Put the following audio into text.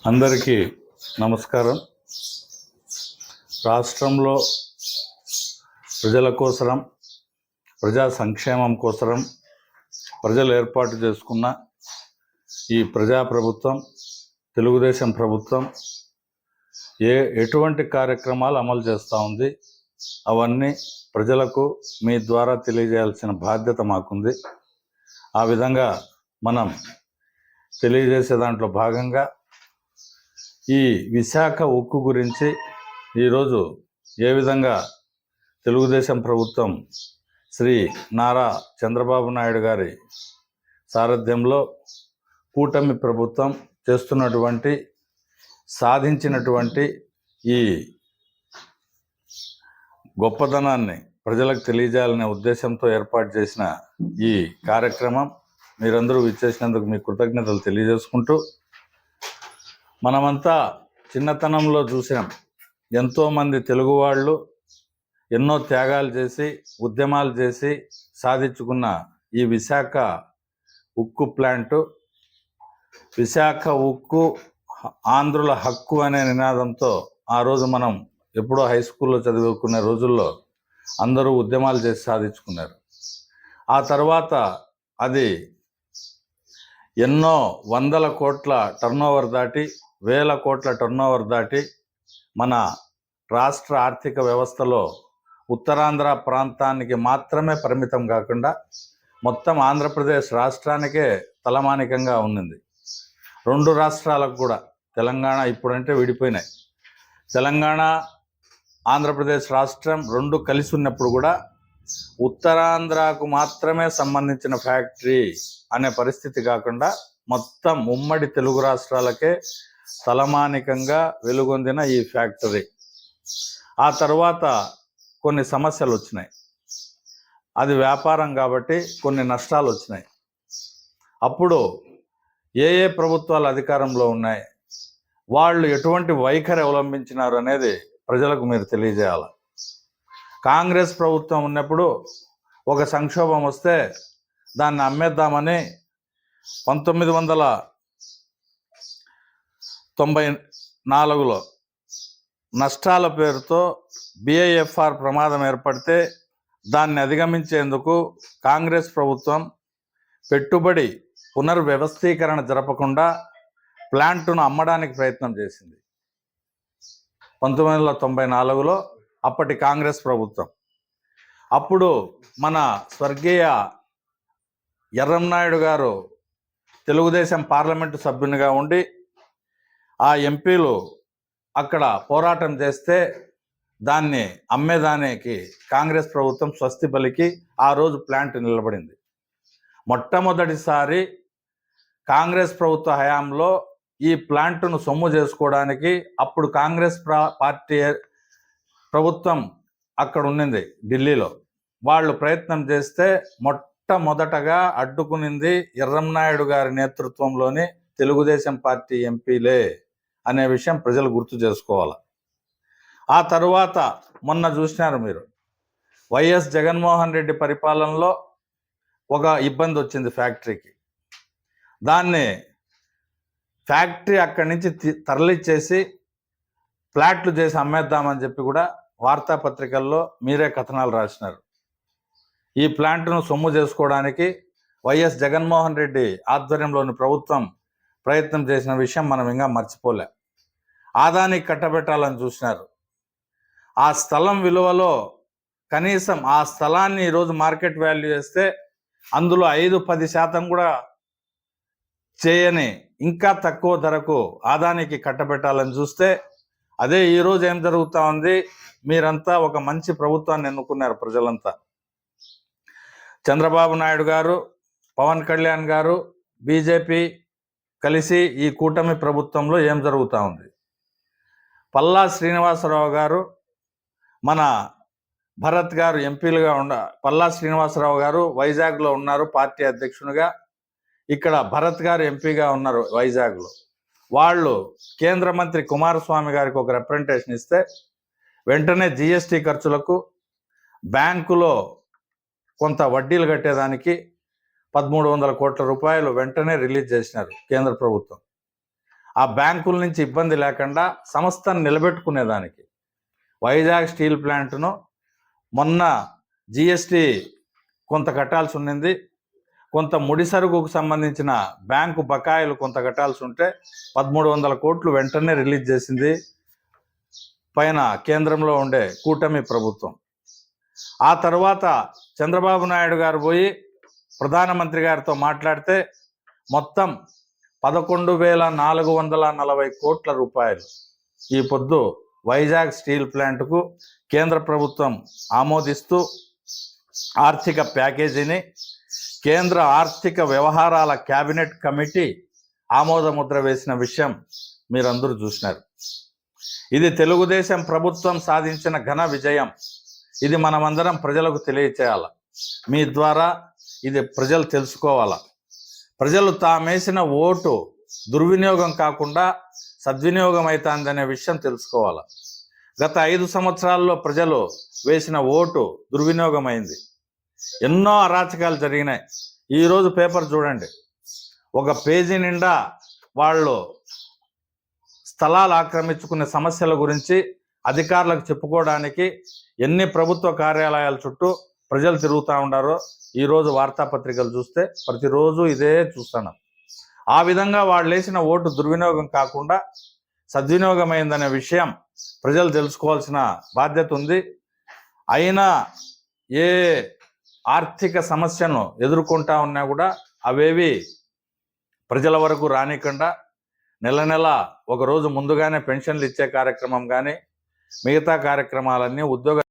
అందరికీ నమస్కారం. రాష్ట్రంలో ప్రజల కోసరం, ప్రజా సంక్షేమం కోసరం ప్రజలు ఏర్పాటు చేసుకున్న ఈ ప్రజాప్రభుత్వం, తెలుగుదేశం ప్రభుత్వం ఎటువంటి కార్యక్రమాలు అమలు చేస్తూ ఉంది, అవన్నీ ప్రజలకు మీ ద్వారా తెలియజేయాల్సిన బాధ్యత మాకుంది. ఆ విధంగా మనం తెలియజేసే దాంట్లో భాగంగా ఈ విశాఖ ఉక్కు గురించి ఈరోజు ఏ విధంగా తెలుగుదేశం ప్రభుత్వం శ్రీ నారా చంద్రబాబు నాయుడు గారి సారథ్యంలో కూటమి ప్రభుత్వం చేస్తున్నటువంటి సాధించినటువంటి ఈ గొప్పదనాన్ని ప్రజలకు తెలియజేయాలనే ఉద్దేశంతో ఏర్పాటు చేసిన ఈ కార్యక్రమం మీరందరూ విచ్చేసినందుకు మీ కృతజ్ఞతలు తెలియజేసుకుంటూ, మనమంతా చిన్నతనంలో చూసాం, ఎంతోమంది తెలుగు వాళ్ళు ఎన్నో త్యాగాలు చేసి ఉద్యమాలు చేసి సాధించుకున్న ఈ విశాఖ ఉక్కు ప్లాంటు, విశాఖ ఉక్కు ఆంధ్రుల హక్కు అనే నినాదంతో ఆ రోజు మనం ఎప్పుడో హై స్కూల్లో చదువుకునే రోజుల్లో అందరూ ఉద్యమాలు చేసి సాధించుకున్నారు. ఆ తర్వాత అది ఎన్నో వందల కోట్ల టర్నోవర్ దాటి, వేల కోట్ల టర్నోవర్ దాటి మన రాష్ట్ర ఆర్థిక వ్యవస్థలో ఉత్తరాంధ్ర ప్రాంతానికి మాత్రమే పరిమితం కాకుండా మొత్తం ఆంధ్రప్రదేశ్ రాష్ట్రానికే తలమానికంగా ఉన్నింది. రెండు రాష్ట్రాలకు కూడా, తెలంగాణ ఇప్పుడంటే విడిపోయినాయి, తెలంగాణ ఆంధ్రప్రదేశ్ రాష్ట్రం రెండు కలిసి ఉన్నప్పుడు కూడా ఉత్తరాంధ్రకు మాత్రమే సంబంధించిన ఫ్యాక్టరీ అనే పరిస్థితి కాకుండా మొత్తం ఉమ్మడి తెలుగు రాష్ట్రాలకే తలమానికంగా వెలుగొందిన ఈ ఫ్యాక్టరీ. ఆ తర్వాత కొన్ని సమస్యలు వచ్చినాయి, అది వ్యాపారం కాబట్టి కొన్ని నష్టాలు వచ్చినాయి. అప్పుడు ఏ ప్రభుత్వాలు అధికారంలో ఉన్నాయి, వాళ్ళు ఎటువంటి వైఖరి అవలంబించినారు అనేది ప్రజలకు మీరు తెలియజేయాలి. కాంగ్రెస్ ప్రభుత్వం ఉన్నప్పుడు ఒక సంక్షోభం వస్తే దాన్ని అమ్మేద్దామని 1994లో నష్టాల పేరుతో BIFR ప్రమాదం ఏర్పడితే దాన్ని అధిగమించేందుకు కాంగ్రెస్ ప్రభుత్వం పెట్టుబడి పునర్వ్యవస్థీకరణ జరపకుండా ప్లాంటును అమ్మడానికి ప్రయత్నం చేసింది. 1994లో అప్పటి కాంగ్రెస్ ప్రభుత్వం. అప్పుడు మన స్వర్గీయ ఎర్రంనాయుడు గారు తెలుగుదేశం పార్లమెంటు సభ్యునిగా ఉండి ఆ ఎంపీలు అక్కడ పోరాటం చేస్తే దాన్ని అమ్మేదానికి కాంగ్రెస్ ప్రభుత్వం స్వస్తి పలికి ఆ రోజు ప్లాంట్ నిలబడింది. మొట్టమొదటిసారి కాంగ్రెస్ ప్రభుత్వ హయాంలో ఈ ప్లాంటును సొమ్ము చేసుకోవడానికి అప్పుడు కాంగ్రెస్ పార్టీ ప్రభుత్వం అక్కడ ఉన్నింది ఢిల్లీలో, వాళ్ళు ప్రయత్నం చేస్తే మొట్టమొదటగా అడ్డుకునింది ఎర్రంనాయుడు గారి నేతృత్వంలోని తెలుగుదేశం పార్టీ ఎంపీలే అనే విషయం ప్రజలు గుర్తు చేసుకోవాలి. ఆ తరువాత మొన్న చూసినారు మీరు, వైఎస్ జగన్మోహన్ రెడ్డి పరిపాలనలో ఒక ఇబ్బంది వచ్చింది ఫ్యాక్టరీకి. దాన్ని ఫ్యాక్టరీ అక్కడి నుంచి తరలిచ్చేసి ఫ్లాట్లు చేసి అమ్మేద్దామని చెప్పి కూడా వార్తాపత్రికల్లో మీరే కథనాలు రాసినారు. ఈ ప్లాంట్ను సొమ్ము చేసుకోవడానికి వైఎస్ జగన్మోహన్ రెడ్డి ఆధ్వర్యంలోని ప్రభుత్వం ప్రయత్నం చేసిన విషయం మనం ఇంకా మర్చిపోలే. ఆదానికి కట్టబెట్టాలని చూసినారు. ఆ స్థలం విలువలో కనీసం ఆ స్థలాన్ని ఈరోజు మార్కెట్ వాల్యూ చేస్తే అందులో 5-10% కూడా చేయని ఇంకా తక్కువ ధరకు ఆదానికి కట్టబెట్టాలని చూస్తే అదే ఈరోజు ఏం జరుగుతూ ఉంది. మీరంతా ఒక మంచి ప్రభుత్వాన్ని ఎన్నుకున్నారు ప్రజలంతా. చంద్రబాబు నాయుడు గారు, పవన్ కళ్యాణ్ గారు, బీజేపీ కలిసి ఈ కూటమి ప్రభుత్వంలో ఏం జరుగుతూ ఉంది. పల్లా శ్రీనివాసరావు గారు, మన భరత్ గారు ఎంపీలుగా పల్లా శ్రీనివాసరావు గారు వైజాగ్లో ఉన్నారు పార్టీ అధ్యక్షునిగా, ఇక్కడ భరత్ గారు ఎంపీగా ఉన్నారు వైజాగ్లో. వాళ్ళు కేంద్ర మంత్రి కుమారస్వామి గారికి ఒక రిప్రజెంటేషన్ ఇస్తే వెంటనే GST ఖర్చులకు బ్యాంకులో కొంత వడ్డీలు కట్టేదానికి 1300 కోట్ల రూపాయలు వెంటనే రిలీజ్ చేసినారు కేంద్ర ప్రభుత్వం. ఆ బ్యాంకుల నుంచి ఇబ్బంది లేకుండా సంస్థను నిలబెట్టుకునేదానికి వైజాగ్ స్టీల్ ప్లాంట్ను మొన్న జిఎస్టి కొంత కట్టాల్సి ఉన్నింది, కొంత ముడి సరుకుకు సంబంధించిన బ్యాంకు బకాయిలు కొంత కట్టాల్సి ఉంటే 1300 కోట్లు వెంటనే రిలీజ్ చేసింది పైన కేంద్రంలో ఉండే కూటమి ప్రభుత్వం. ఆ తర్వాత చంద్రబాబు నాయుడు గారు పోయి ప్రధానమంత్రి గారితో మాట్లాడితే మొత్తం 11,440 కోట్ల రూపాయలు ఈ పొద్దు వైజాగ్ స్టీల్ ప్లాంట్కు కేంద్ర ప్రభుత్వం ఆమోదిస్తూ ఆర్థిక ప్యాకేజీని కేంద్ర ఆర్థిక వ్యవహారాల కేబినెట్ కమిటీ ఆమోదముద్ర వేసిన విషయం మీరందరూ చూసినారు. ఇది తెలుగుదేశం ప్రభుత్వం సాధించిన ఘన విజయం. ఇది మనమందరం ప్రజలకు తెలియచేయాల. మీ ద్వారా ఇది ప్రజలు తెలుసుకోవాలా. ప్రజలు తామేసిన ఓటు దుర్వినియోగం కాకుండా సద్వినియోగం అవుతుందనే విషయం తెలుసుకోవాలా. గత 5 సంవత్సరాల్లో ప్రజలు వేసిన ఓటు దుర్వినియోగం అయింది. ఎన్నో అరాచకాలు జరిగినాయి. ఈరోజు పేపర్ చూడండి, ఒక పేజీ నిండా వాళ్ళు స్థలాలు ఆక్రమించుకునే సమస్యల గురించి అధికారులకు చెప్పుకోవడానికి ఎన్ని ప్రభుత్వ కార్యాలయాల చుట్టూ ప్రజలు తిరుగుతూ ఉండారో ఈరోజు వార్తాపత్రికలు చూస్తే ప్రతిరోజు ఇదే చూస్తున్నాం. ఆ విధంగా వాళ్ళు వేసిన ఓటు దుర్వినియోగం కాకుండా సద్వినియోగమైందనే విషయం ప్రజలు తెలుసుకోవాల్సిన బాధ్యత ఉంది. అయినా ఏ ఆర్థిక సమస్యను ఎదుర్కొంటా ఉన్నా కూడా అవేవి ప్రజల వరకు రానికుండా నెల నెల ఒకరోజు ముందుగానే పెన్షన్లు ఇచ్చే కార్యక్రమం కానీ మిగతా కార్యక్రమాలన్నీ ఉద్యోగ